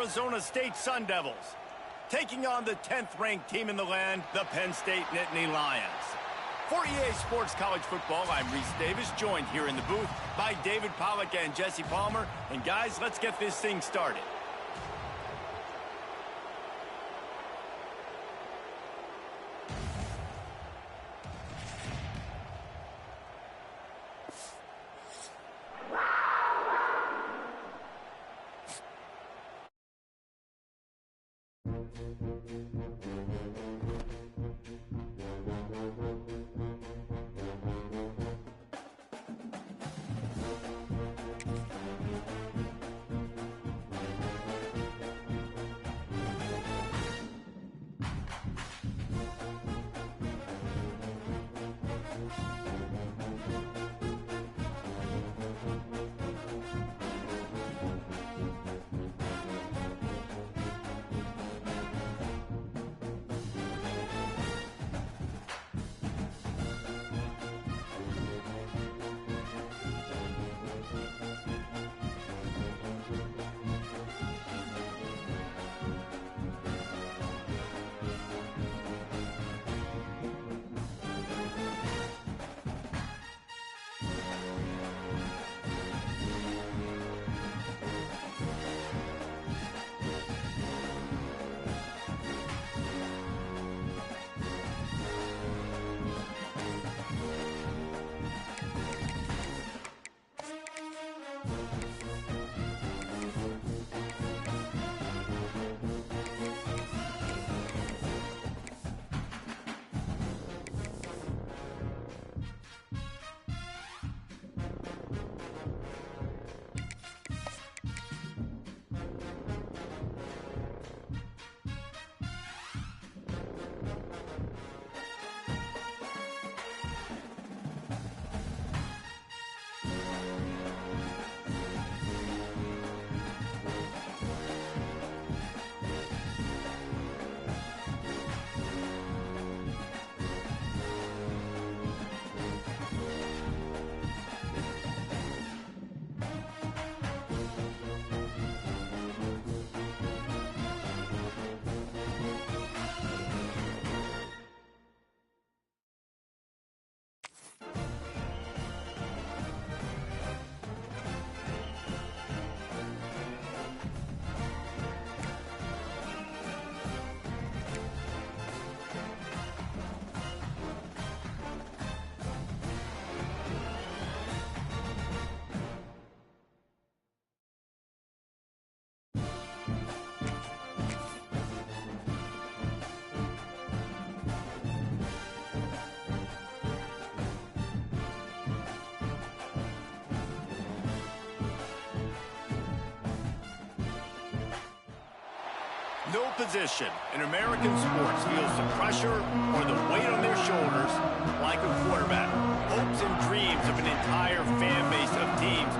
Arizona State Sun Devils. Taking on the 10th-ranked team in the land, the Penn State Nittany Lions. For EA Sports College Football, I'm Reese Davis, joined here in the booth by David Pollack and Jesse Palmer. And guys, let's get this thing started. No position in American sports feels the pressure or the weight on their shoulders like a quarterback. Hopes and dreams of an entire fan base of teams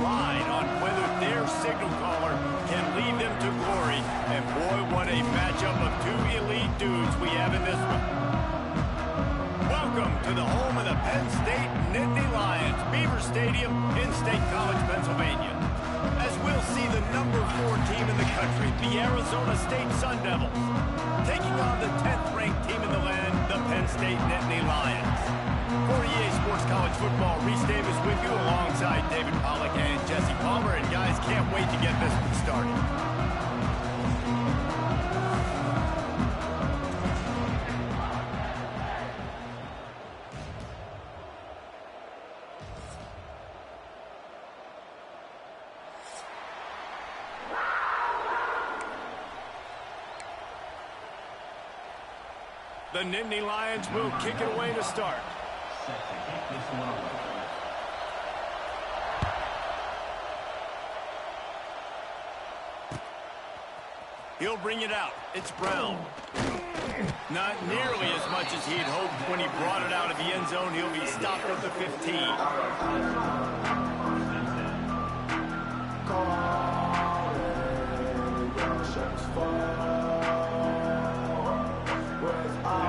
ride on whether their signal caller can lead them to glory. And boy, what a matchup of two elite dudes we have in this one. Welcome to the home of the Penn State Nittany Lions, Beaver Stadium in State College, Pennsylvania. As we'll see the number 4 team in the country, the Arizona State Sun Devils, taking on the 10th-ranked team in the land, the Penn State Nittany Lions. For EA Sports College Football, Reese Davis with you alongside David Pollack and Jesse Palmer. And guys, can't wait to get this one started. The Nittany Lions will kick it away to start. He'll bring it out. It's Brown. Not nearly as much as he'd hoped when he brought it out of the end zone. He'll be stopped at the 15.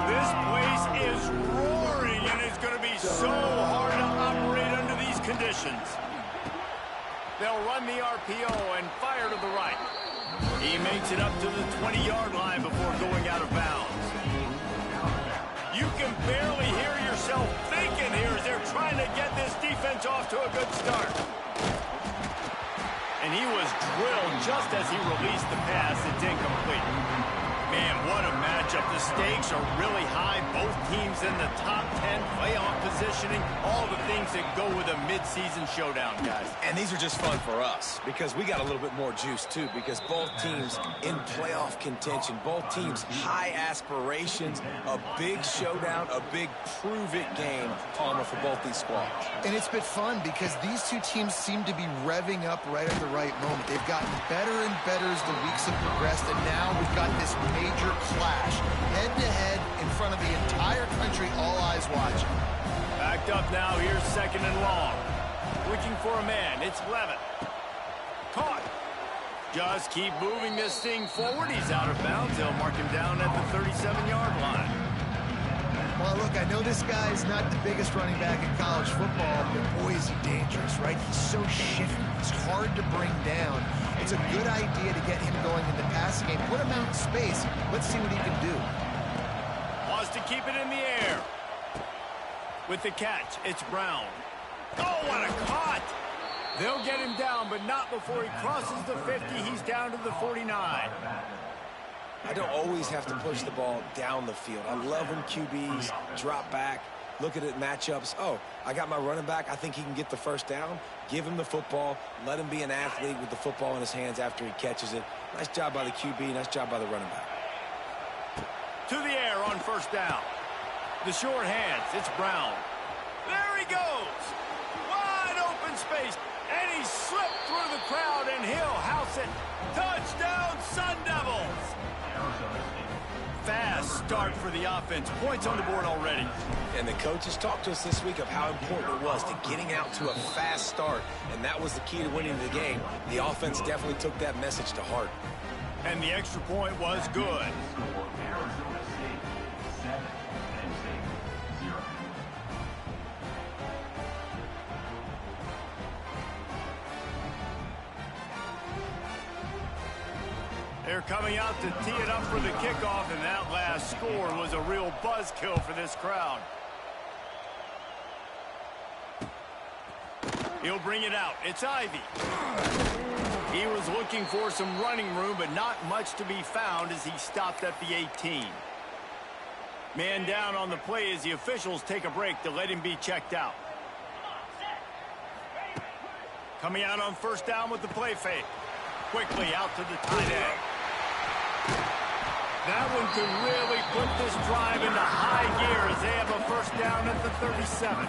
This place is roaring, and it's going to be so hard to operate under these conditions. They'll run the RPO and fire to the right. He makes it up to the 20-yard line before going out of bounds. You can barely hear yourself thinking here as they're trying to get this defense off to a good start. And he was drilled just as he released the pass. It's incomplete. Man, what a matchup. The stakes are really high. Both teams in the top 10, playoff positioning, all the things that go with a midseason showdown, guys. And these are just fun for us because we got a little bit more juice, too, because both teams in playoff contention, both teams high aspirations, a big showdown, a big prove-it game, Palmer, for both these squads. And it's been fun because these two teams seem to be revving up right at the right moment. They've gotten better and better as the weeks have progressed, and now we've got this major clash, head-to-head in front of the entire country, all eyes watching. Backed up now, here's second and long. Looking for a man, it's Levitt. Caught. Just keep moving this thing forward. He's out of bounds. They'll mark him down at the 37-yard line. Well, look, I know this guy's not the biggest running back in college football, but boy, is he dangerous, right? He's so shifty. He's hard to bring down. It's a good idea to get him going in the passing game. Put him out in space. Let's see what he can do. Wants to keep it in the air. With the catch, it's Brown. Oh, what a caught! They'll get him down, but not before he crosses the 50. He's down to the 49. I don't always have to push the ball down the field. I love when QBs drop back, look at it matchups. Oh, I got my running back. I think he can get the first down. Give him the football. Let him be an athlete with the football in his hands after he catches it. Nice job by the QB. Nice job by the running back. To the air on first down. The short hands. It's Brown. There he goes. Wide open space. And he slipped through the crowd, and he'll house it. Touchdown, Sun Devils. Fast start for the offense. Points on the board already. And the coaches talked to us this week of how important it was to getting out to a fast start, and that was the key to winning the game. The offense definitely took that message to heart. And the extra point was good. They're coming out to tee it up for the kickoff, and that last score was a real buzzkill for this crowd. He'll bring it out. It's Ivy. He was looking for some running room, but not much to be found as he stopped at the 18. Man down on the play as the officials take a break to let him be checked out. Coming out on first down with the play fake. Quickly out to the tight end. That one could really put this drive into high gear as they have a first down at the 37.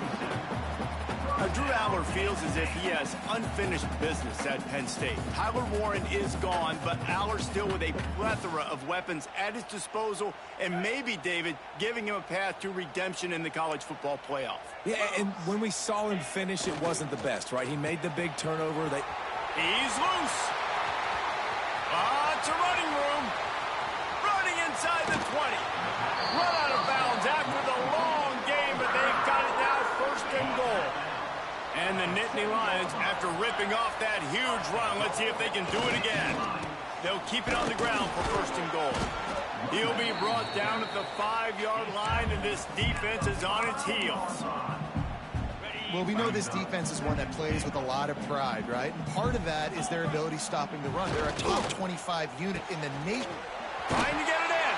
Now, Drew Allar feels as if he has unfinished business at Penn State. Tyler Warren is gone, but Allar still with a plethora of weapons at his disposal and maybe, David, giving him a path to redemption in the college football playoff. Yeah, and when we saw him finish, it wasn't the best, right? He made the big turnover. He's loose. It's a running room. Running inside the 20. Run out of bounds after the long game, but they've got it now first and goal. And the Nittany Lions, after ripping off that huge run, let's see if they can do it again. They'll keep it on the ground for first and goal. He'll be brought down at the 5-yard line, and this defense is on its heels. Well, we know this defense is one that plays with a lot of pride, right? And part of that is their ability stopping the run. They're a top 25 unit in the nation. Trying to get it in.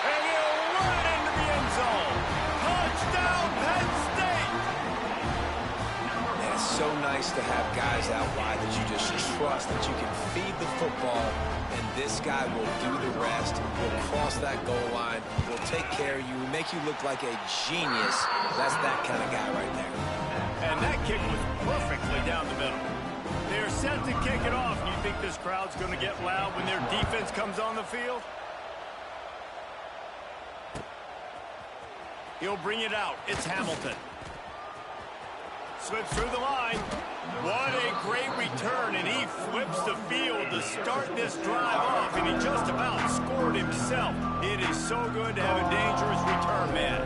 And he'll run it into the end zone. Touchdown, Penn State! And it's so nice to have guys out wide that you just trust that you can feed the football, and this guy will do the rest. He'll cross that goal line. He'll take care of you, make you look like a genius. That's that kind of guy right there. And that kick was perfectly down the middle. They're set to kick it off. Do you think this crowd's going to get loud when their defense comes on the field? He'll bring it out. It's Hamilton. Slips through the line. What a great return, and he flips the field to start this drive off, and he just about scored himself. It is so good to have a dangerous return man.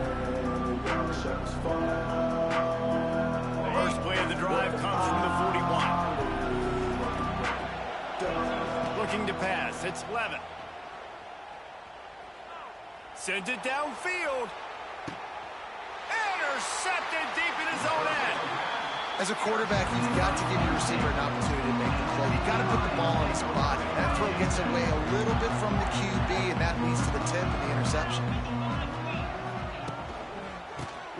First play of the drive comes from the 41. Looking to pass. It's Levin. Sends it downfield. Intercepted deep in his own end. As a quarterback, you've got to give your receiver an opportunity to make the play. You've got to put the ball on his body. That throw gets away a little bit from the QB, and that leads to the tip and the interception.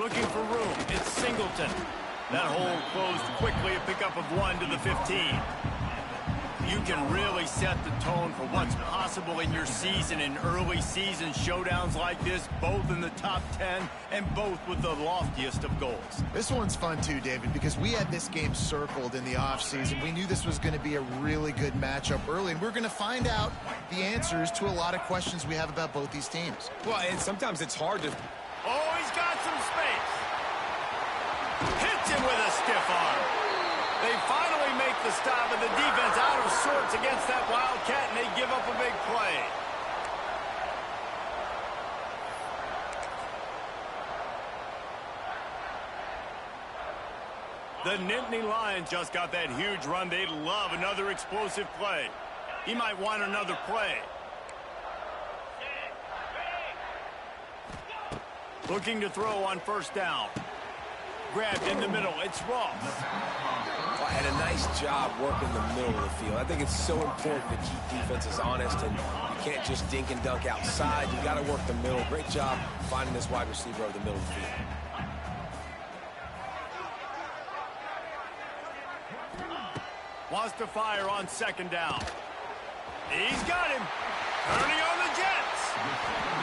Looking for room. It's Singleton. That hole closed quickly, a pickup of 1 to the 15. You can really set the tone for what's possible in your season in early season showdowns like this, both in the top 10 and both with the loftiest of goals. This one's fun too, David, because we had this game circled in the offseason. We knew this was going to be a really good matchup early, and we're going to find out the answers to a lot of questions we have about both these teams. Well, and sometimes it's hard to... Oh, he's got some space. Hits him with a stiff arm. They finally make the stop, and the defense out of sorts against that Wildcat, and they give up a big play. The Nittany Lions just got that huge run. They'd love another explosive play. He might want another play. Looking to throw on first down. Grabbed in the middle. It's Ross. And a nice job working the middle of the field. I think it's so important to keep defenses honest, and you can't just dink and dunk outside. You got to work the middle. Great job finding this wide receiver over the middle of the field. Wants to fire on second down. He's got him. Turning on the Jets.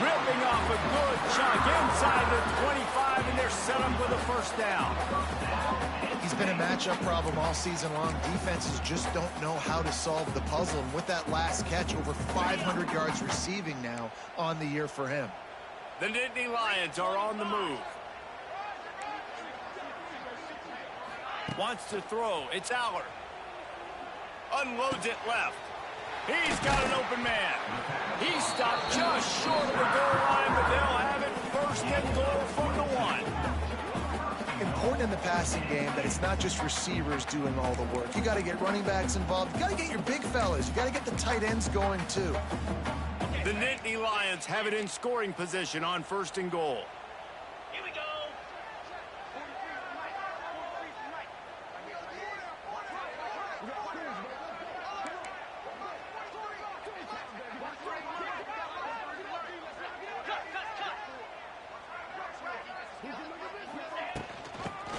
Ripping off a good chunk inside the 25, and they're set up with a first down. He's been a matchup problem all season long. Defenses just don't know how to solve the puzzle. And with that last catch, over 500 yards receiving now on the year for him. The Nittany Lions are on the move. Wants to throw. It's Allard. Unloads it left. He's got an open man. He stopped just short of the goal line, but they'll have it first and goal from the 1. Important in the passing game that it's not just receivers doing all the work. You got to get running backs involved. You got to get your big fellas. You got to get the tight ends going too. The Nittany Lions have it in scoring position on first and goal. Here we go.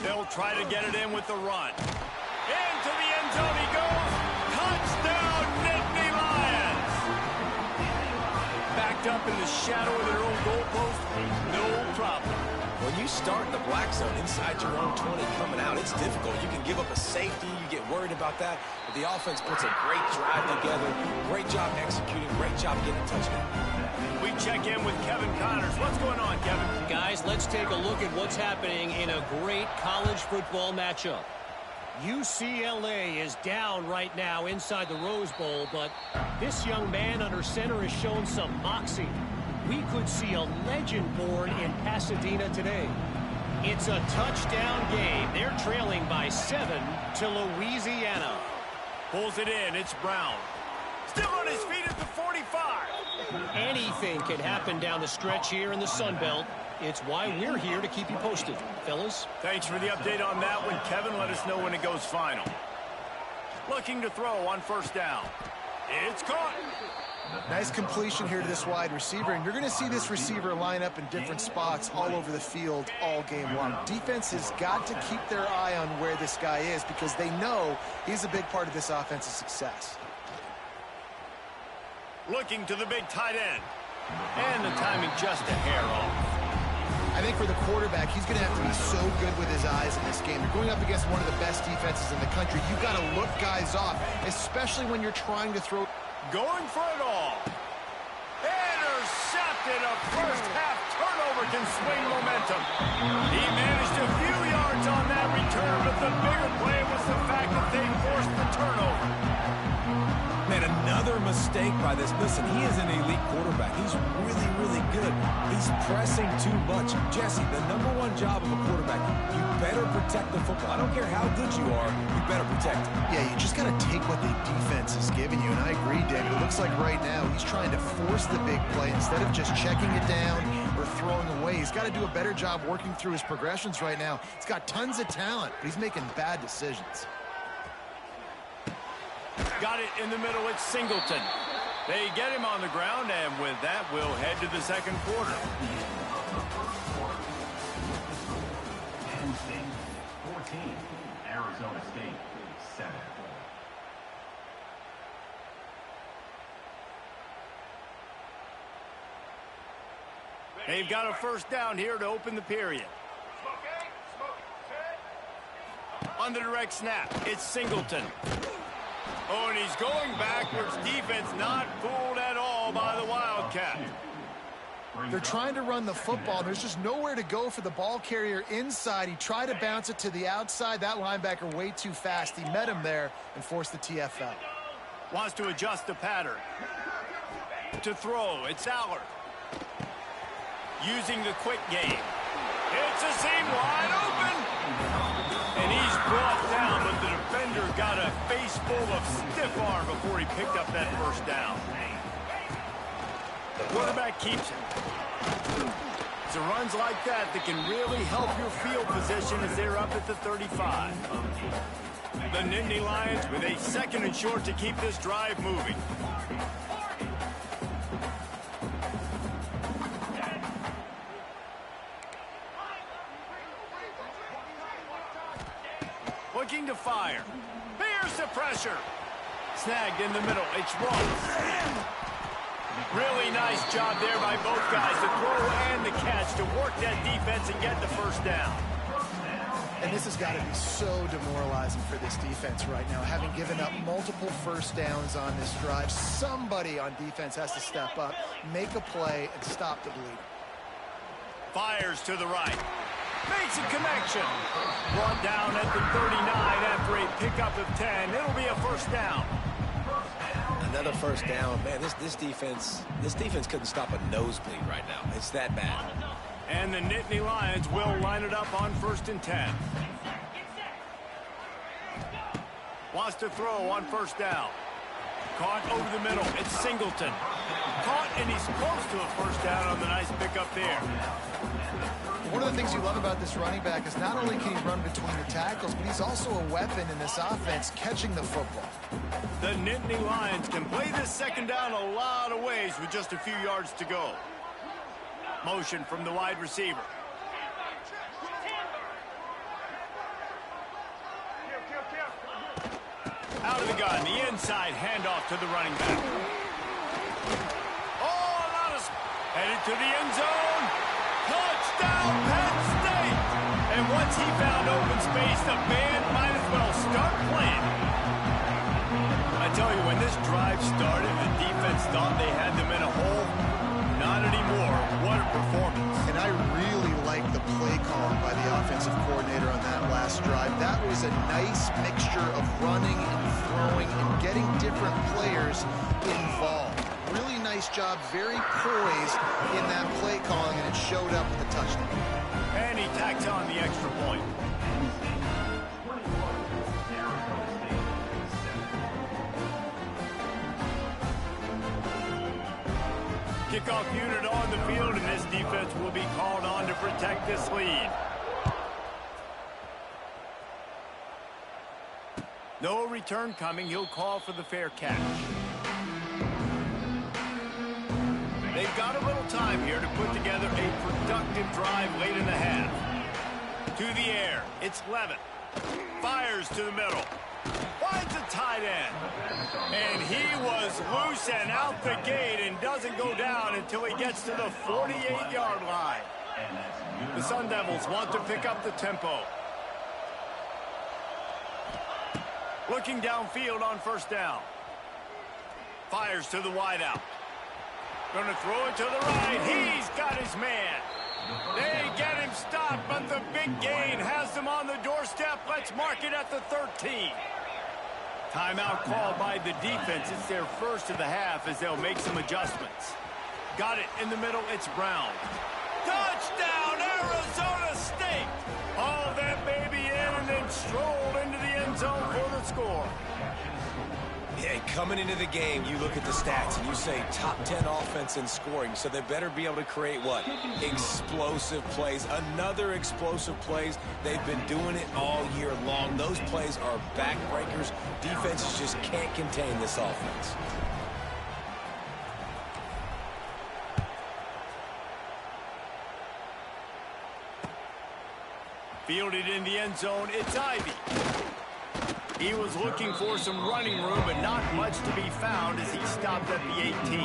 They'll try to get it in with the run. Into the end zone he goes. Touchdown, Nittany Lions. Backed up in the shadow of their own goalpost. No problem. When you start in the black zone inside your own 20 coming out, it's difficult. You can give up a safety. You get worried about that. But the offense puts a great drive together. Great job executing. Great job getting a touchdown. We check in with Kevin Connors. What's going on, Kevin? Guys, let's take a look at what's happening in a great college football matchup. UCLA is down right now inside the Rose Bowl, but this young man under center has shown some moxie. We could see a legend born in Pasadena today. It's a touchdown game. They're trailing by 7 to Louisiana. Pulls it in. It's Brown. Still on his feet at the 45. Anything can happen down the stretch here in the Sun Belt. It's why we're here to keep you posted, fellas. Thanks for the update on that one, Kevin. Let us know when it goes final. Looking to throw on first down. It's caught. Nice completion here to this wide receiver, and you're going to see this receiver line up in different spots all over the field all game long. Defense has got to keep their eye on where this guy is because they know he's a big part of this offense's success. Looking to the big tight end. And the timing just a hair off. I think for the quarterback, he's going to have to be so good with his eyes in this game. You're going up against one of the best defenses in the country. You've got to look guys off, especially when you're trying to throw. Going for it all. Intercepted. A first half turnover can swing momentum. He managed a few yards on that return, but the bigger play was the fact that they forced the turnover. Man, another mistake by this. Listen, he is an elite quarterback. He's really, really good. He's pressing too much. Jesse, the #1 job of a quarterback, you better protect the football. I don't care how good you are, you better protect it. Yeah, you just got to take what the defense is giving you, and I agree, David. It looks like right now he's trying to force the big play instead of just checking it down or throwing away. He's got to do a better job working through his progressions right now. He's got tons of talent, but he's making bad decisions. Got it in the middle. It's Singleton. They get him on the ground, and with that, we'll head to the second quarter. Penn State 14, Arizona State 7. They've got a first down here to open the period. On the direct snap, it's Singleton. Oh, and he's going backwards. Defense not fooled at all by the Wildcat. They're trying to run the football. There's just nowhere to go for the ball carrier inside. He tried to bounce it to the outside. That linebacker way too fast. He met him there and forced the TFL. Wants to adjust the pattern. To throw, it's Aller. Using the quick game. It's a seam wide open. And he's brought down, but the defender got a face full of stiff arm before he picked up that first down. The quarterback keeps it. It's runs like that can really help your field position as they're up at the 35. The Nittany Lions with a 2nd and short to keep this drive moving. Looking to fire. Here's the pressure. Snagged in the middle. It's Ross. Really nice job there by both guys, the throw and the catch, to work that defense and get the first down. And this has got to be so demoralizing for this defense right now. Having given up multiple first downs on this drive, somebody on defense has to step up, make a play, and stop the bleeding. Fires to the right. Makes a connection. Brought down at the 39 after a pickup of 10. It'll be a first down. Another first down. Man, this defense couldn't stop a nosebleed right now. It's that bad. And the Nittany Lions will line it up on 1st and 10. Wants to throw on first down. Caught over the middle. It's Singleton. Caught, and he's close to a first down on the nice pickup there. One of the things you love about this running back is not only can he run between the tackles, but he's also a weapon in this offense, catching the football. The Nittany Lions can play this second down a lot of ways with just a few yards to go. Motion from the wide receiver. Out of the gun, the inside handoff to the running back. Oh, a lot of... Headed to the end zone. Touchdown, Penn State! And once he found open space, the band might as well start playing. I tell you, when this drive started, the defense thought they had them in a hole. Not anymore. What a performance. And I really like the play call by the offensive coordinator on that last drive. That was a nice mixture of running and throwing and getting different players involved. Really nice job, very poised in that play calling, and it showed up with a touchdown. And he tacks on the extra point. Kickoff unit on the field, and this defense will be called on to protect this lead. No return coming. He'll call for the fair catch. They've got a little time here to put together a productive drive late in the half. To the air. It's Levitt. Fires to the middle. Finds a tight end. And he was loose and out the gate and doesn't go down until he gets to the 48-yard line. The Sun Devils want to pick up the tempo. Looking downfield on first down. Fires to the wideout. Going to throw it to the right. He's got his man. They get him stopped, but the big gain has them on the doorstep. Let's mark it at the 13. Timeout called by the defense. It's their first of the half as they'll make some adjustments. Got it in the middle. It's Brown. Touchdown, Arizona State! Hauled that baby in and then strolled into the end zone for the score. Yeah, coming into the game, you look at the stats and you say top 10 offense in scoring, so they better be able to create what? Explosive plays. Another explosive plays. They've been doing it all year long. Those plays are backbreakers. Defenses just can't contain this offense. Fielded in the end zone, it's Ivy. He was looking for some running room, but not much to be found as he stopped at the 18.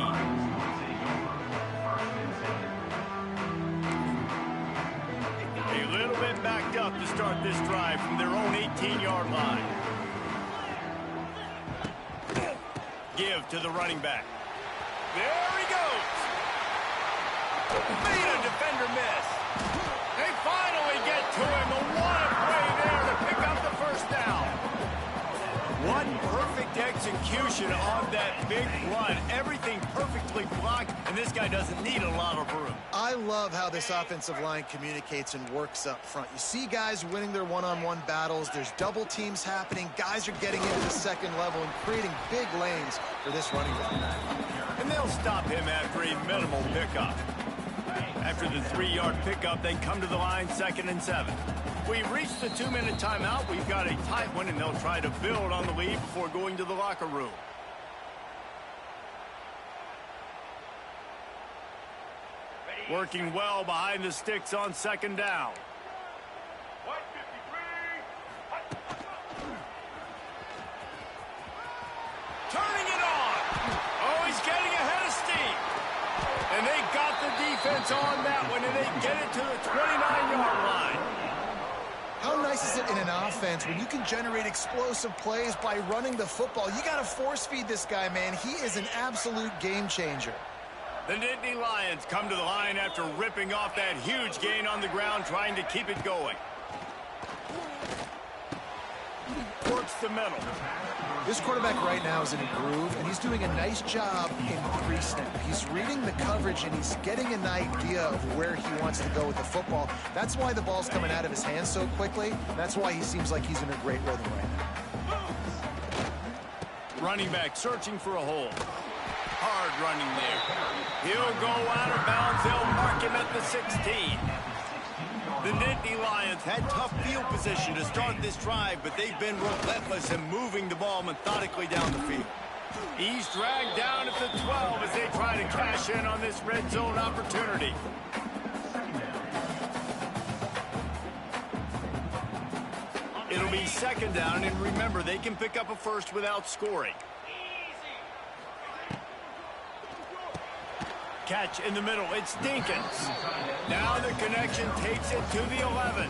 A little bit backed up to start this drive from their own 18-yard line. Give to the running back. There he goes. Made a defender miss. They finally get to him. A one-play there to pick up the first down. One perfect execution on that big run. Everything perfectly blocked, and this guy doesn't need a lot of room. I love how this offensive line communicates and works up front. You see guys winning their one-on-one battles. There's double teams happening. Guys are getting into the second level and creating big lanes for this running back. And they'll stop him after a minimal pickup. After the 3-yard pickup, they come to the line 2nd and 7. We've reached the 2-minute timeout. We've got a tight one, and they'll try to build on the lead before going to the locker room. Working well behind the sticks on 2nd down. Turning it on. Oh, he's getting ahead of steam. And they got the defense on that one, and they get it to the 29-yard line. How nice is it in an offense when you can generate explosive plays by running the football? You got to force feed this guy, man. He is an absolute game changer. The Nittany Lions come to the line after ripping off that huge gain on the ground, trying to keep it going. Works the middle. This quarterback right now is in a groove, and he's doing a nice job in pre-snap. He's reading the coverage, and he's getting an idea of where he wants to go with the football. That's why the ball's coming out of his hands so quickly. That's why he seems like he's in a great rhythm right now. Running back searching for a hole. Hard running there. He'll go out of bounds. They'll mark him at the 16. The Nittany Lions had tough field position to start this drive, but they've been relentless in moving the ball methodically down the field. He's dragged down at the 12 as they try to cash in on this red zone opportunity. It'll be 2nd down, and remember, they can pick up a first without scoring. Catch in the middle. It's Dinkins. Now the connection takes it to the 11.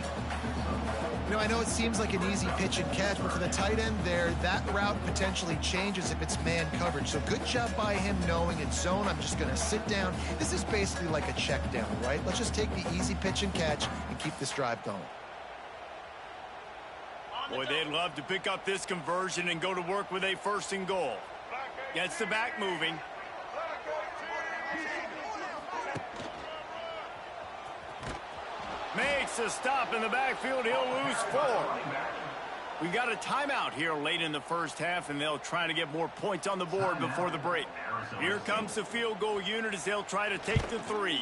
You know, I know it seems like an easy pitch and catch, but for the tight end there, that route potentially changes if it's man coverage. So good job by him knowing it's zone. I'm just going to sit down. This is basically like a check down, right? Let's just take the easy pitch and catch and keep this drive going. Boy, they'd love to pick up this conversion and go to work with a 1st and goal. Gets the back moving. Makes a stop in the backfield. He'll lose 4. We got a timeout here late in the first half, and they'll try to get more points on the board before the break. Here comes the field goal unit as they'll try to take the 3.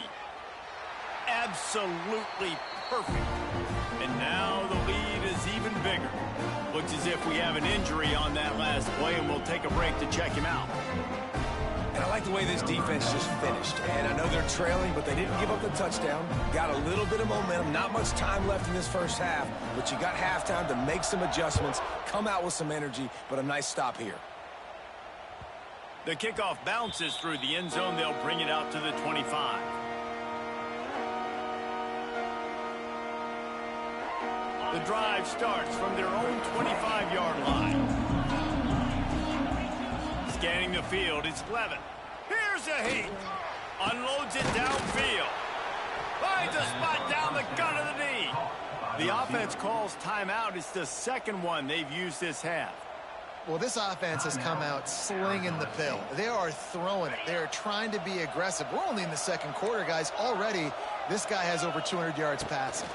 Absolutely perfect. And now the lead is even bigger. Looks as if we have an injury on that last play, and we'll take a break to check him out. And I like the way this defense just finished. And I know they're trailing, but they didn't give up the touchdown. Got a little bit of momentum. Not much time left in this first half, but you got halftime to make some adjustments, come out with some energy, but a nice stop here. The kickoff bounces through the end zone. They'll bring it out to the 25. The drive starts from their own 25-yard line. Scanning the field, it's Levin. Here's a heat. Unloads it downfield. Finds a spot down the gun of the knee. The offense calls timeout. It's the 2nd one they've used this half. Well, this offense has come out slinging the pill. They are throwing it. They are trying to be aggressive. We're only in the second quarter, guys. Already, this guy has over 200 yards passing.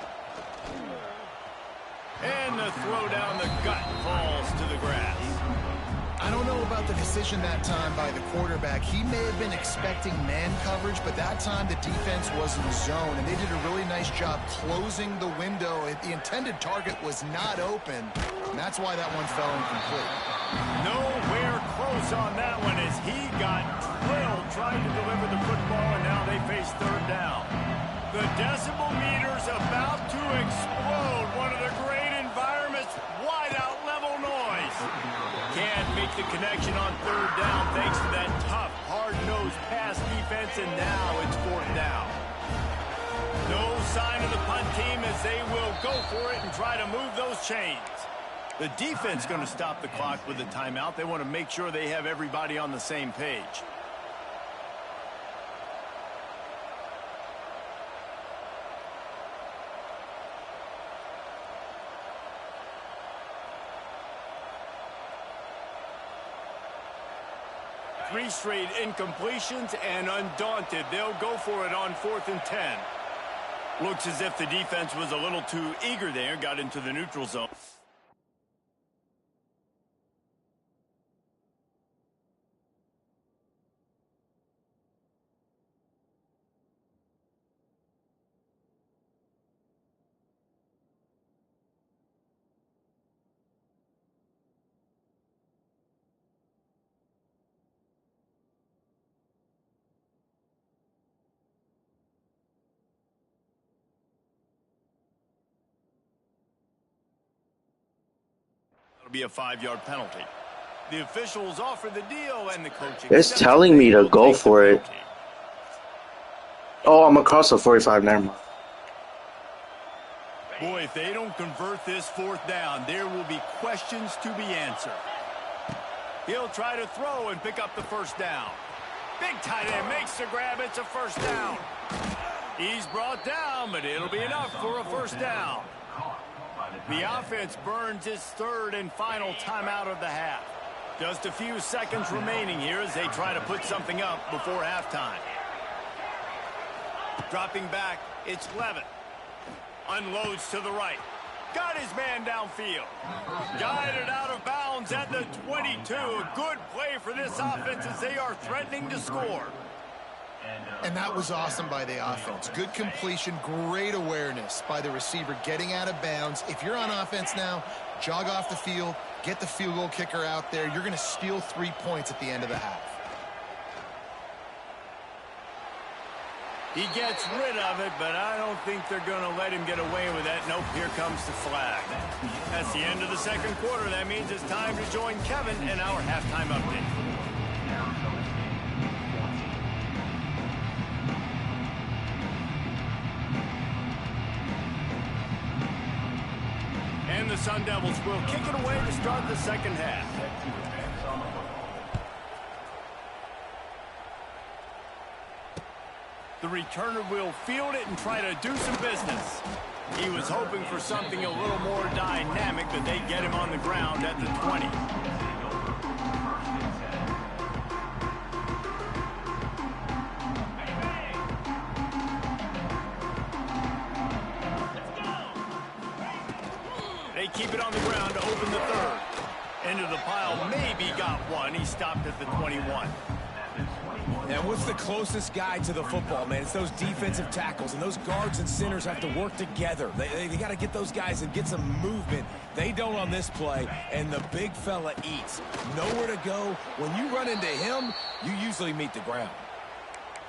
And the throw down the gut falls to the grass. I don't know about the decision that time by the quarterback. He may have been expecting man coverage, but that time the defense was in zone, and they did a really nice job closing the window. The intended target was not open, and that's why that one fell incomplete. Nowhere close on that one as he got drilled trying to deliver the football, and now they face third down. The decibel meter's about to explode. One of the great environments, wide out level noise. Can't make the connection on third down thanks to that tough, hard-nosed pass defense, and now it's fourth down. No sign of the punt team as they will go for it and try to move those chains. The defense going to stop the clock with a timeout. They want to make sure they have everybody on the same page. Three straight incompletions, and undaunted, they'll go for it on 4th and 10. Looks as if the defense was a little too eager there, got into the neutral zone. Be a 5-yard penalty. The officials offer the deal, and the coach It's telling me to go for it. Oh, I'm across the 45. Never mind. Boy, if they don't convert this 4th down, there will be questions to be answered. He'll try to throw and pick up the first down. Big tight end makes the grab. It's a first down. He's brought down, but it'll be enough for a first down. The offense burns its third and final timeout of the half. Just a few seconds remaining here as they try to put something up before halftime. Dropping back, it's Levitt. Unloads to the right. Got his man downfield. Guided out of bounds at the 22. A good play for this offense as they are threatening to score. And that was awesome by the offense. Good completion, great awareness by the receiver getting out of bounds. If you're on offense now, jog off the field, get the field goal kicker out there. You're going to steal 3 points at the end of the half. He gets rid of it, but I don't think they're going to let him get away with that. Nope, here comes the flag. That's the end of the second quarter. That means it's time to join Kevin in our halftime update. And the Sun Devils will kick it away to start the second half. The returner will field it and try to do some business. He was hoping for something a little more dynamic, but they get him on the ground at the 20. They keep it on the ground to open the third. Into the pile, maybe got one. He stopped at the 21. And what's the closest guy to the football, man? It's those defensive tackles, and those guards and centers have to work together. They got to get those guys and get some movement. They don't on this play, and the big fella eats. Nowhere to go. When you run into him, you usually meet the ground.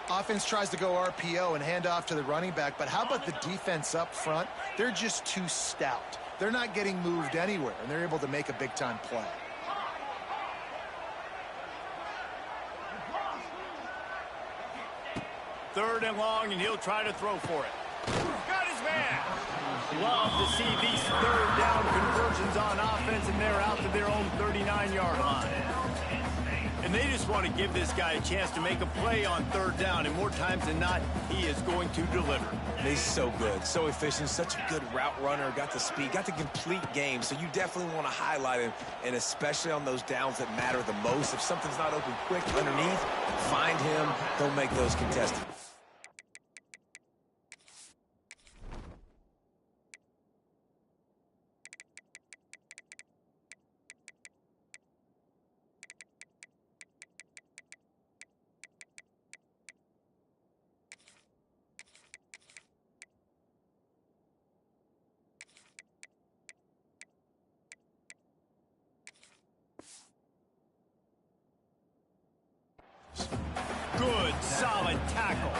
Offense tries to go RPO and hand off to the running back, but how about the defense up front? They're just too stout. They're not getting moved anywhere, and they're able to make a big-time play. Third and long, and he'll try to throw for it. Got his man. Love to see these third down conversions on offense, and they're out to their own 39-yard line. And they just want to give this guy a chance to make a play on third down, and more times than not, he is going to deliver. And he's so good, so efficient, such a good route runner, got the speed, got the complete game, so you definitely want to highlight him, and especially on those downs that matter the most. If something's not open quick underneath, find him, he'll make those contested. Good, solid tackle.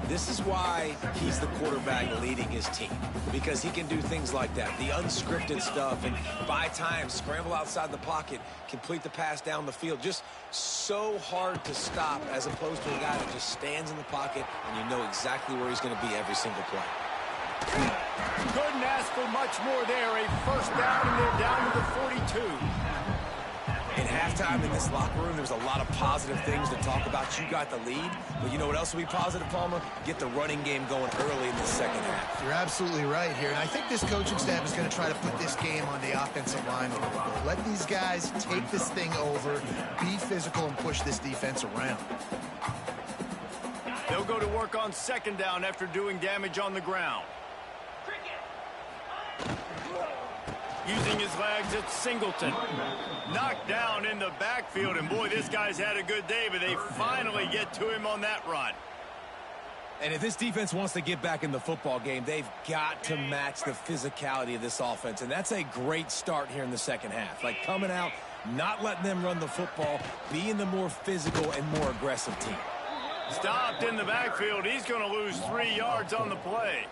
This is why he's the quarterback leading his team, because he can do things like that, the unscripted stuff, and buy time, scramble outside the pocket, complete the pass down the field. Just so hard to stop as opposed to a guy that just stands in the pocket and you know exactly where he's going to be every single play. Couldn't ask for much more there. A first down, and they're down to the 42. In halftime in this locker room, there's a lot of positive things to talk about. You got the lead, but you know what else will be positive, Palmer? Get the running game going early in the second half. You're absolutely right here, and I think this coaching staff is going to try to put this game on the offensive line a little bit. Let these guys take this thing over, be physical, and push this defense around. They'll go to work on second down after doing damage on the ground. Using his legs, it's Singleton. Knocked down in the backfield, and boy, this guy's had a good day, but they finally get to him on that run. And if this defense wants to get back in the football game, they've got to match the physicality of this offense, and that's a great start here in the second half. Like coming out, not letting them run the football, being the more physical and more aggressive team. Stopped in the backfield. He's going to lose 3 yards on the play.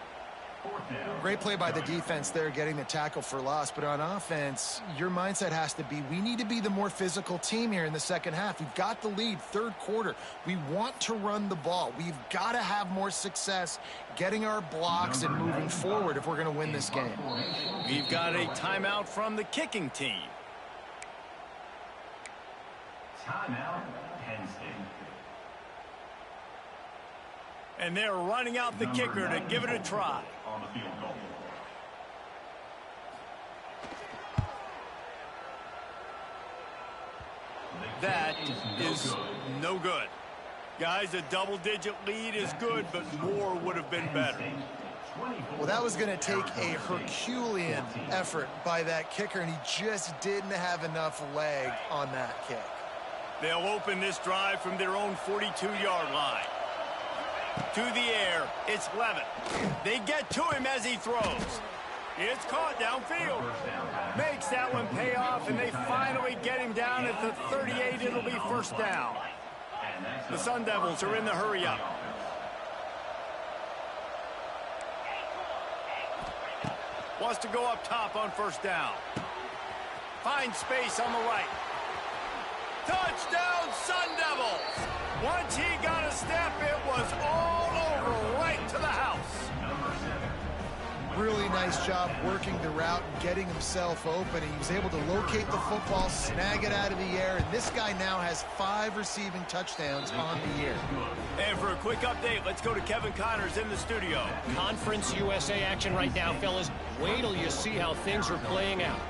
Great play by the defense there, getting the tackle for loss. But on offense, your mindset has to be, we need to be the more physical team here in the second half. We've got the lead, third quarter. We want to run the ball. We've got to have more success getting our blocks and moving forward if we're going to win this game. We've got a timeout from the kicking team. Timeout, Penn State. And they're running out the kicker to give it a try. On the field goal. That is no good. Guys, a double-digit lead is good, but more would have been better. Well, that was going to take a Herculean effort by that kicker, and he just didn't have enough leg on that kick. They'll open this drive from their own 42-yard line. To the air, it's Levitt. They get to him as he throws. It's caught downfield. Makes that one pay off, and they finally get him down at the 38. It'll be first down. The Sun Devils are in the hurry-up. Wants to go up top on first down. Finds space on the right. Touchdown, Sun Devils! Once he got a step, it was all over, right to the house. Really nice job working the route and getting himself open. He was able to locate the football, snag it out of the air, and this guy now has 5 receiving touchdowns on the year. And for a quick update, let's go to Kevin Connors in the studio. Conference USA action right now, fellas. Wait till you see how things are playing out.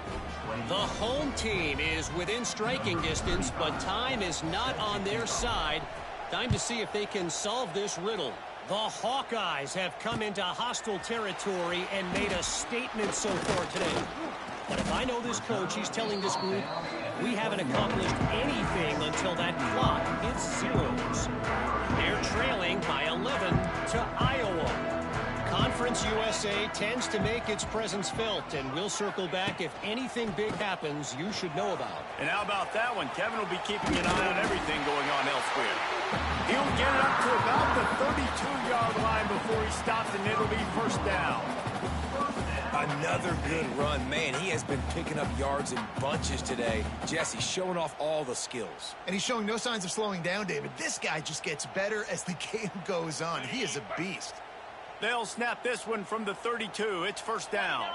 The home team is within striking distance, but time is not on their side. Time to see if they can solve this riddle. The Hawkeyes have come into hostile territory and made a statement so far today. But if I know this coach, he's telling this group, we haven't accomplished anything until that clock hits zeros. They're trailing by 11 to Iowa. Conference USA tends to make its presence felt, and we'll circle back if anything big happens you should know about. And how about that one? Kevin will be keeping an eye on everything going on elsewhere. He'll get it up to about the 32-yard line before he stops, and it'll be first down. Another good run. Man, he has been picking up yards in bunches today. Jesse showing off all the skills. And he's showing no signs of slowing down, David. This guy just gets better as the game goes on. He is a beast. They'll snap this one from the 32. It's first down.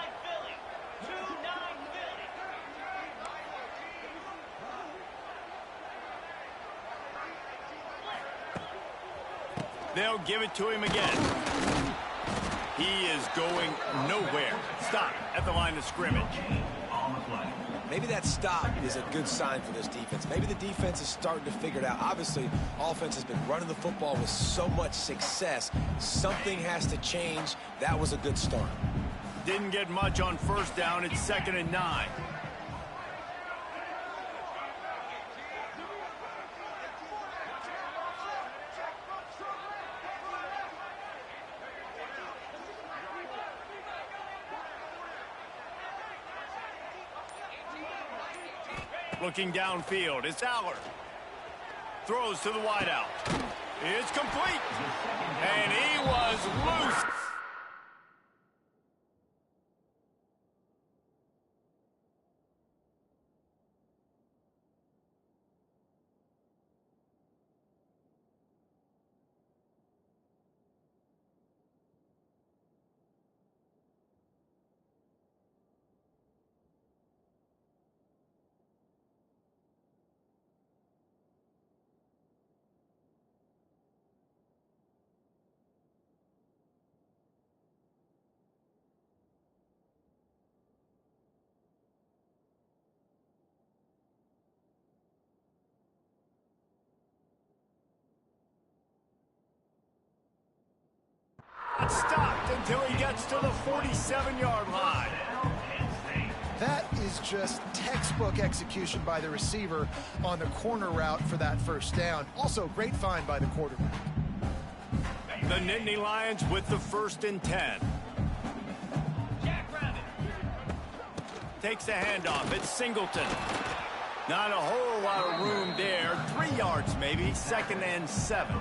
They'll give it to him again. He is going nowhere. Stop at the line of scrimmage. Maybe that stop is a good sign for this defense. Maybe the defense is starting to figure it out. Obviously, offense has been running the football with so much success. Something has to change. That was a good start. Didn't get much on first down. It's 2nd and 9. Looking downfield, it's Allard. Throws to the wideout. It's complete. And he was loose. Stopped until he gets to the 47-yard line. That is just textbook execution by the receiver on the corner route for that first down. Also, great find by the quarterback. The Nittany Lions with the 1st and 10. Takes the handoff. It's Singleton. Not a whole lot of room there. 3 yards maybe. 2nd and 7.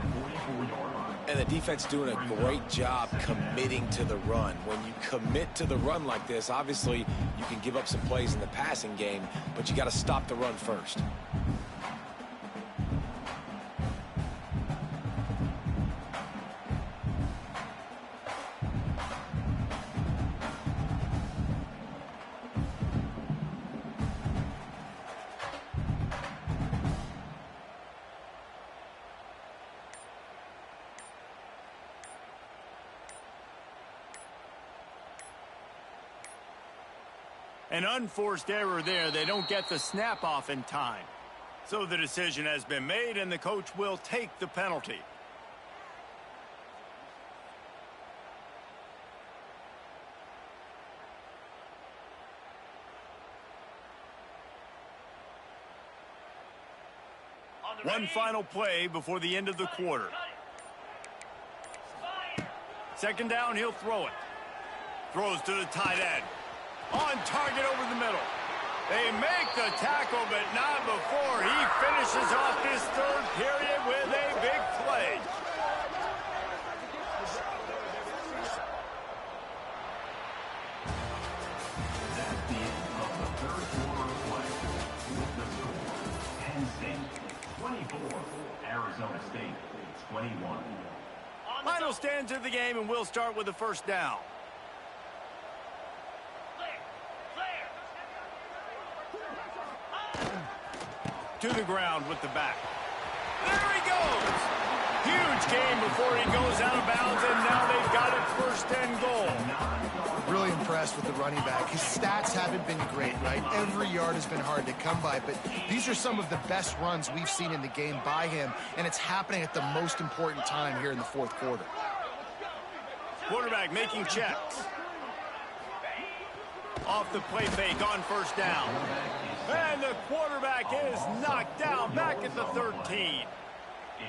And the defense doing a great job committing to the run. When you commit to the run like this, obviously you can give up some plays in the passing game, but you got to stop the run first. An unforced error there. They don't get the snap off in time. So the decision has been made, and the coach will take the penalty. One final play before the end of the quarter. 2nd down, he'll throw it. Throws to the tight end. On target over the middle. They make the tackle, but not before he finishes off this 3rd period with a big play. That's the end of the 3rd quarter of play. With the score, Penn State 24, Arizona State 21. Final stands of the game, and we'll start with the 1st down. To the ground with the back. There he goes. Huge game before he goes out of bounds, and now they've got it 1st and goal. Really impressed with the running back. His stats haven't been great, right? Every yard has been hard to come by, but these are some of the best runs we've seen in the game by him, and it's happening at the most important time here in the 4th quarter. Quarterback making checks. Off the play fake on 1st down. And the quarterback is knocked down back at the 13.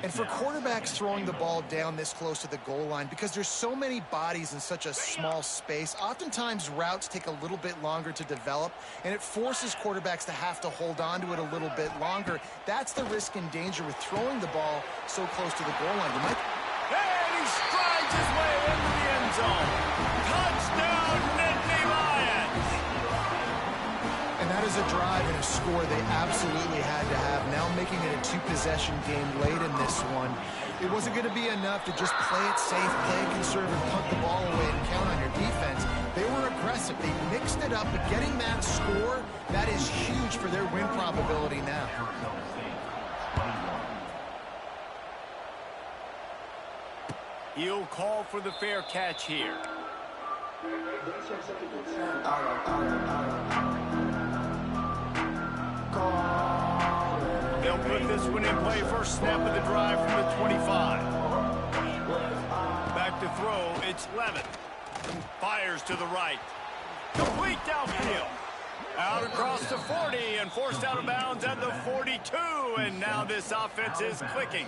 And for quarterbacks throwing the ball down this close to the goal line, because there's so many bodies in such a small space, oftentimes routes take a little bit longer to develop, and it forces quarterbacks to have to hold on to it a little bit longer. That's the risk and danger with throwing the ball so close to the goal line. And he strides his way into the end zone. Touchdown, Nittany Lions! And that is a drive and a score they absolutely had to have. Now making it a 2-possession game late in this one. It wasn't going to be enough to just play it safe, play it conservative, punt the ball away, and count on your defense. They were aggressive. They mixed it up, but getting that score, that is huge for their win probability now. He'll call for the fair catch here. They'll put this one in play. First snap of the drive from the 25. Back to throw. It's Levin. Fires to the right. Complete downfield. Out across the 40 and forced out of bounds at the 42. And now this offense is clicking.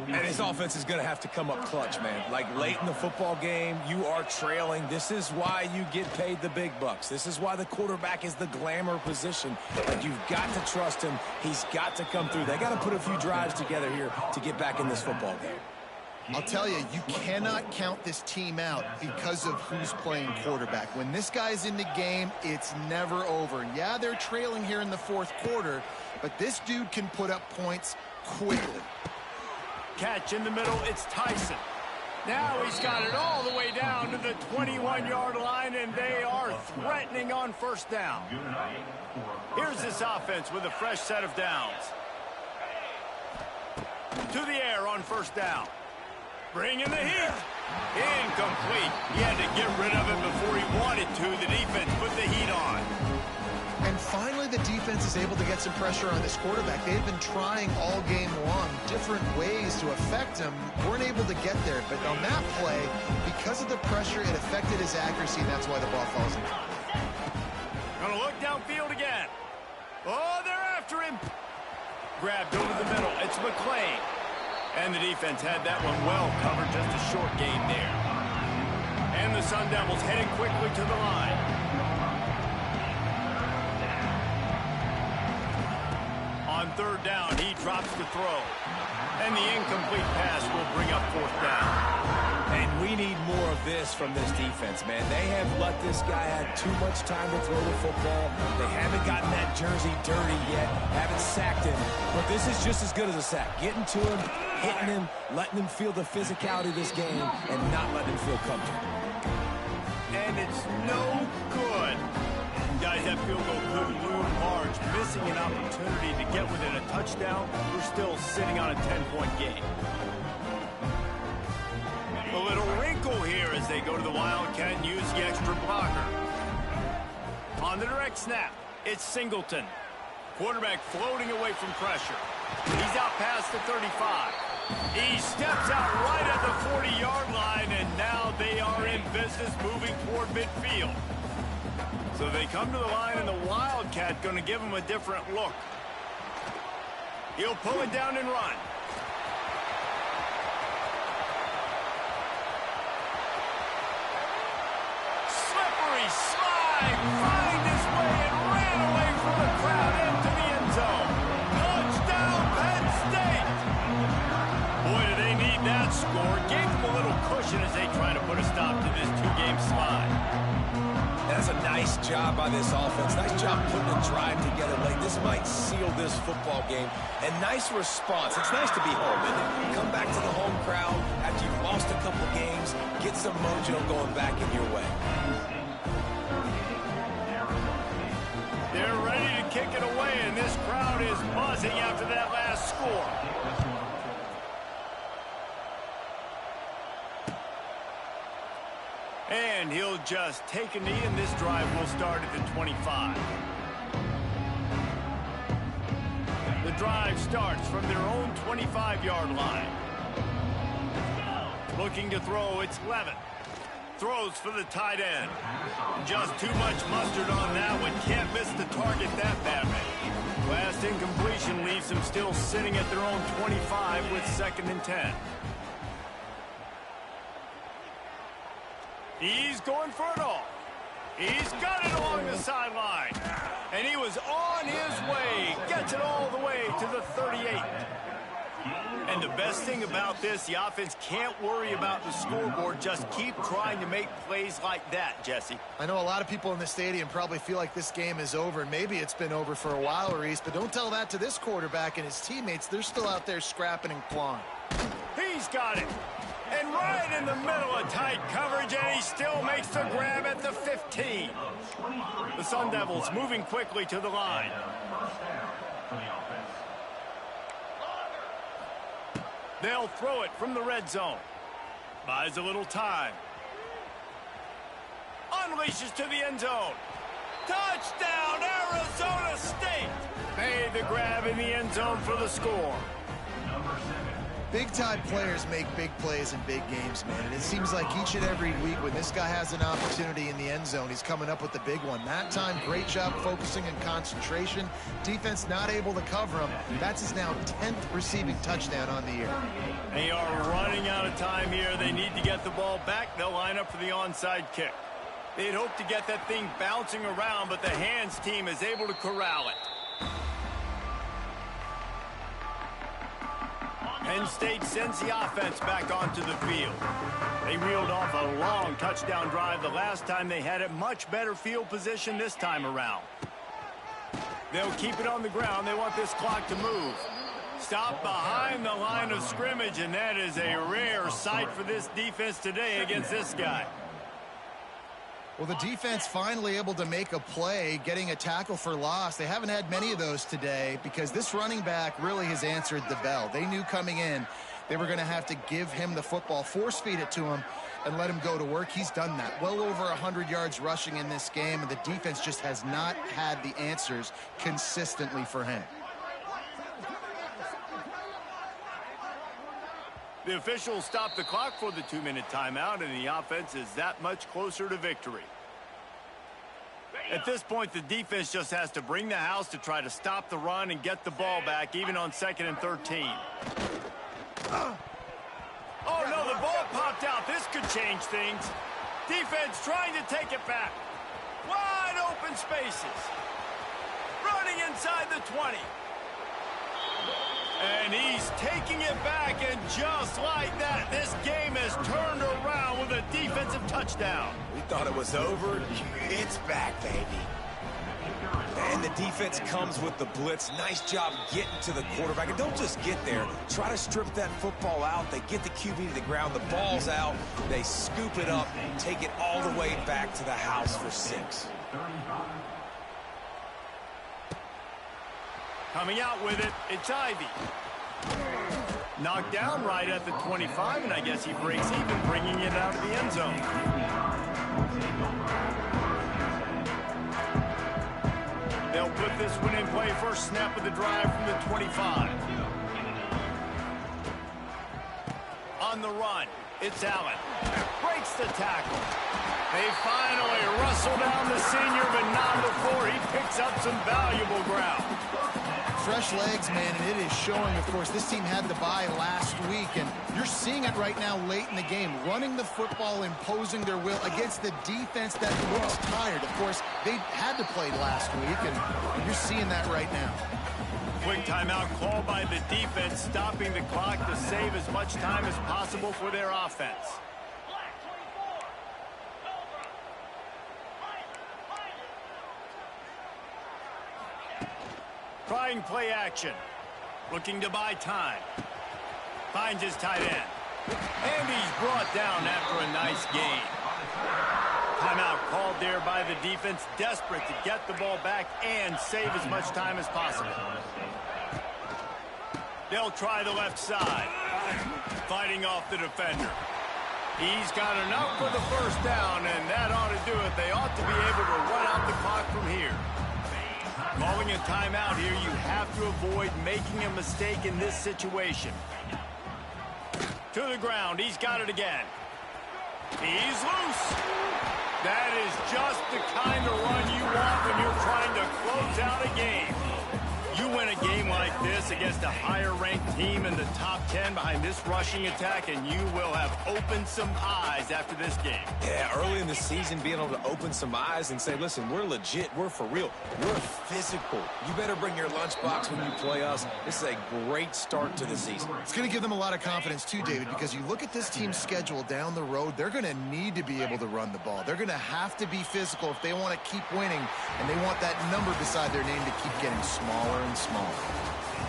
And his offense is going to have to come up clutch, man. Like late in the football game, you are trailing. This is why you get paid the big bucks. This is why the quarterback is the glamour position. Like, you've got to trust him. He's got to come through. They got to put a few drives together here to get back in this football game. I'll tell you, you cannot count this team out because of who's playing quarterback. When this guy's in the game, it's never over. Yeah, they're trailing here in the fourth quarter, but this dude can put up points quickly. Catch in the middle, it's Tyson. Now he's got it all the way down to the 21-yard line, and they are threatening on first down. Here's this offense with a fresh set of downs. To the air on first down. Bring in the heat. Incomplete. He had to get rid of it before he wanted to. The defense put the heat on. And finally, the defense is able to get some pressure on this quarterback. They've been trying all game long different ways to affect him. Weren't able to get there. But on that play, because of the pressure, it affected his accuracy, and that's why the ball falls in. Gonna look downfield again. Oh, they're after him. Grabbed over the middle. It's McClain. And the defense had that one well covered. Just a short gain there. And the Sun Devils heading quickly to the line. On third down, he drops the throw. And the incomplete pass will bring up fourth down. And we need more of this from this defense, man. They have let this guy have too much time to throw the football. They haven't gotten that jersey dirty yet, haven't sacked him. But this is just as good as a sack. Getting to him, hitting him, letting him feel the physicality of this game, and not letting him feel comfortable. And it's no good. Guys, that field goal could loom large. Missing an opportunity to get within a touchdown. We're still sitting on a 10-point game. A little wrinkle here as they go to the Wildcat and use the extra blocker. On the direct snap, it's Singleton. Quarterback floating away from pressure. He's out past the 35. He steps out right at the 40-yard line, and now they are in business moving toward midfield. So they come to the line, and the Wildcat going to give him a different look. He'll pull it down and run. Slippery slide, find his way and ran away from the crowd into the end zone. Touchdown, Penn State! Boy, do they need that score. Gave them a little cushion as they try to put a stop to this two-game slide. That's a nice job by this offense. Nice job putting a drive together late. This might seal this football game. And nice response. It's nice to be home, isn't it? Come back to the home crowd after you've lost a couple games. Get some mojo going back in your way. They're ready to kick it away, and this crowd is buzzing after that last score. And he'll just take a knee, and this drive will start at the 25. The drive starts from their own 25-yard line. Looking to throw, it's Levin. Throws for the tight end. Just too much mustard on that one. Can't miss the target that badly. Last incompletion leaves them still sitting at their own 25 with 2nd and 10. He's going for it all. He's got it along the sideline. And he was on his way. Gets it all the way to the 38. And the best thing about this, the offense can't worry about the scoreboard. Just keep trying to make plays like that, Jesse. I know a lot of people in the stadium probably feel like this game is over, and maybe it's been over for a while, Reese, but don't tell that to this quarterback and his teammates. They're still out there scrapping and clawing. He's got it. And right in the middle of tight coverage, and he still makes the grab at the 15. The Sun Devils moving quickly to the line. They'll throw it from the red zone. Buys a little time. Unleashes to the end zone. Touchdown, Arizona State! Made the grab in the end zone for the score. Big-time players make big plays in big games, man. And it seems like each and every week when this guy has an opportunity in the end zone, he's coming up with the big one. That time, great job focusing and concentration. Defense not able to cover him. That's his now 10th receiving touchdown on the year. They are running out of time here. They need to get the ball back. They'll line up for the onside kick. They'd hoped to get that thing bouncing around, but the hands team is able to corral it. Penn State sends the offense back onto the field. They reeled off a long touchdown drive the last time they had it. Much better field position this time around. They'll keep it on the ground. They want this clock to move. Stop behind the line of scrimmage, and that is a rare sight for this defense today against this guy. Well, the defense finally able to make a play, getting a tackle for loss. They haven't had many of those today because this running back really has answered the bell. They knew coming in they were going to have to give him the football, force feed it to him, and let him go to work. He's done that. Well over 100 yards rushing in this game, and the defense just has not had the answers consistently for him. The officials stop the clock for the 2-minute timeout, and the offense is that much closer to victory. At this point, the defense just has to bring the house to try to stop the run and get the ball back, even on 2nd and 13. Oh, no, the ball popped out. This could change things. Defense trying to take it back. Wide open spaces. Running inside the 20. And he's taking it back, and just like that, this game has turned around with a defensive touchdown. We thought it was over. It's back, baby. And the defense comes with the blitz. Nice job getting to the quarterback. And don't just get there. Try to strip that football out. They get the QB to the ground. The ball's out. They scoop it up, take it all the way back to the house for 6. Coming out with it, it's Ivy. Knocked down right at the 25, and I guess he breaks even, bringing it out of the end zone. They'll put this one in play. First snap of the drive from the 25. On the run, it's Allen. Breaks the tackle. They finally wrestle down the senior, but not before he picks up some valuable ground. Fresh legs, man, and it is showing, of course. This team had the bye last week, and you're seeing it right now late in the game. Running the football, imposing their will against the defense that looks tired. Of course, they had to play last week, and you're seeing that right now. Quick timeout called by the defense, stopping the clock to save as much time as possible for their offense. Trying play action. Looking to buy time. Finds his tight end. And he's brought down after a nice gain. Timeout called there by the defense, desperate to get the ball back and save as much time as possible. They'll try the left side. Fighting off the defender. He's got enough for the first down, and that ought to do it. They ought to be able to run out the clock from here. Calling a timeout here, you have to avoid making a mistake in this situation. To the ground, he's got it again. He's loose. That is just the kind of run you want when you're trying to close out a game. You win a game like this against a higher-ranked team in the top 10 behind this rushing attack, and you will have opened some eyes after this game. Yeah, early in the season, being able to open some eyes and say, listen, we're legit, we're for real, we're physical. You better bring your lunchbox when you play us. This is a great start to the season. It's going to give them a lot of confidence too, David, because you look at this team's schedule down the road, they're going to need to be able to run the ball. They're going to have to be physical if they want to keep winning, and they want that number beside their name to keep getting smaller and smaller.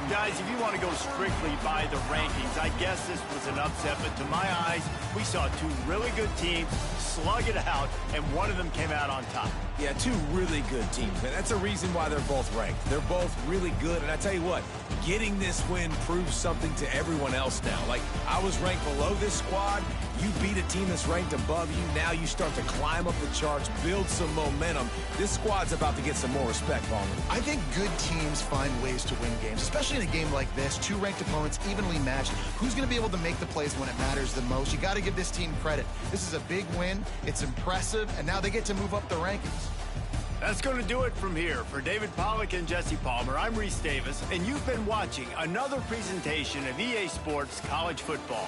Guys, if you want to go strictly by the rankings, I guess this was an upset, but to my eyes, we saw two really good teams slug it out, and one of them came out on top. Yeah, two really good teams, man. That's a reason why they're both ranked. They're both really good, and I tell you what, getting this win proves something to everyone else now. Like, I was ranked below this squad. You beat a team that's ranked above you. Now you start to climb up the charts, build some momentum. This squad's about to get some more respect, Palmer. I think good teams find ways to win games, especially in a game like this. Two ranked opponents, evenly matched. Who's going to be able to make the plays when it matters the most? You got to give this team credit. This is a big win. It's impressive, and now they get to move up the rankings. That's going to do it from here. For David Pollack and Jesse Palmer, I'm Reese Davis, and you've been watching another presentation of EA Sports College Football.